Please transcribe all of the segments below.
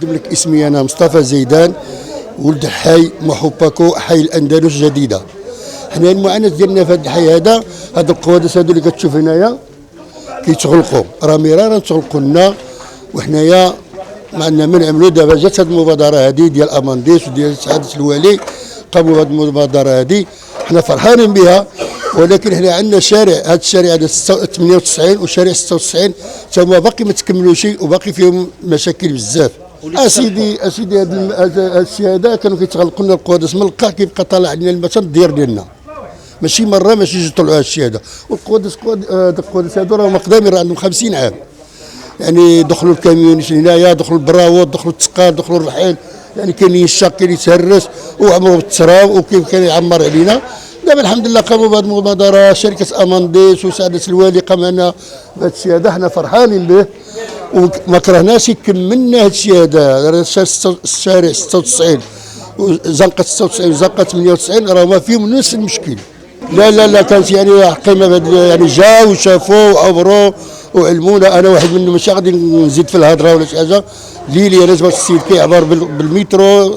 نقدم لك اسمي انا مصطفى زيدان، ولد حي محوباكو حي الاندلس جديده. حنا المعاناه ديالنا في هذا الحي هذا، هاد القوادس هادو اللي كتشوف هنايا كيتغلقوا، راه مرارا تغلقوا لنا، وحنايا ما عندنا ما نعملوا. دابا جات هاد المبادره هادي ديال امانديس وديال سعاده الوالي، قاموا بهاد المبادره هادي، حنا فرحانين بها. ولكن حنا عندنا شارع، هذا الشارع هذا 98 وشارع 96 تا هما باقي ما تكملوش وباقي فيهم مشاكل بزاف. اسيدي هذا الشيء هذا كانوا كيتغلقوا لنا القوادس من القاع، كيبقى طالع علينا الماء حتى الديار ديالنا، ماشي مره ماشي جوج طلعوا هذا الشيء هذا. والقوادس هذو راهم قدامين، راه عندهم 50 عام، يعني دخلوا الكاميونيش هنايا، دخلوا البراوط، دخلوا التسقال، دخلوا الرحيل، يعني كاين يشق كاين يتهرس وعمرو بالتراب وكيف كان يعمر علينا. دابا الحمد لله قاموا بهذه المبادره، شركه امانديس وسعاده الوالي قام لنا بهذا الشيء هذا، حنا فرحانين به وما كرهناش يكملنا هذا الشيء هذا. الشارع 96 وزنقه 96 وزنقه 98 راه ما فيهم نفس المشكل. لا كانت يعني قيمه، يعني جاوا وشافوا وعبروا وعلمونا. انا واحد منهم ماشي غادي نزيد في الهضره ولا شي حاجه. ليلي لازم السيد كيعبر بالمترو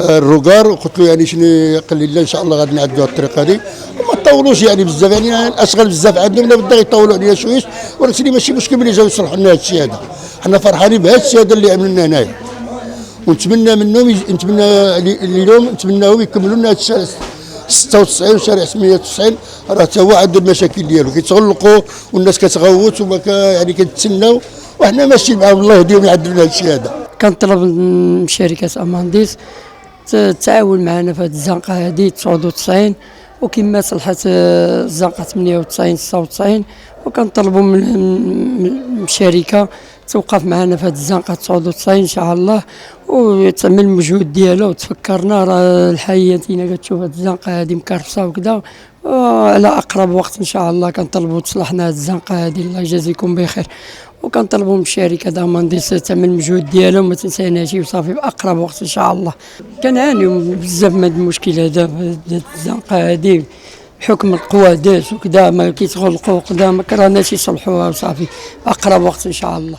الروكار، وقلت له يعني شنو، قال لي لا ان شاء الله غادي نعدوا الطريق هذه وما طولوش يعني بزاف، يعني الاشغال بزاف عندهم، لا بد يطولوا علينا شويش، ولكن ماشي مشكل ملي جاوا يصلحوا لنا هذا الشيء هذا. حنا فرحانين بهذا الشيء هذا اللي عملنا هنايا، ونتمنى منهم اليوم نتمناهم يكملوا لنا هذا الشارع 96 وشارع 98، راه حتى هو عنده المشاكل ديالو، كيتغلقوا والناس كتغوت وما يعني كنتسناو، وحنا ماشيين معاهم. الله يهديهم يعدلوا لنا هذا الشيء هذا. كنطلب من شركه امانديس تعاون معنا في هذه الزنقه هذه 99، وكما صلحت الزنقه 98 96، وكنطلبوا من الشركه توقف معنا في هذه الزنقه 99 ان شاء الله، وتعمل المجهود ديالها وتفكرنا. راه الحياتنا كتشوف هذه الزنقه هذه مكرفسه وكذا، وعلى اقرب وقت ان شاء الله كنطلبوا تصلحنا هذه الزنقه هذه. الله يجازيكم بخير. وكنطلبوا من الشركه امانديس تعمل المجهود ديالها وما تنساناش وصافي باقرب وقت ان شاء الله. كنعانيو بزاف من هذا المشكل هذا في الزنقه هذه بحكم القوادس وكذا، ما كيتغلقوا وكذا، ما كرهناش يصلحوها وصافي باقرب وقت ان شاء الله.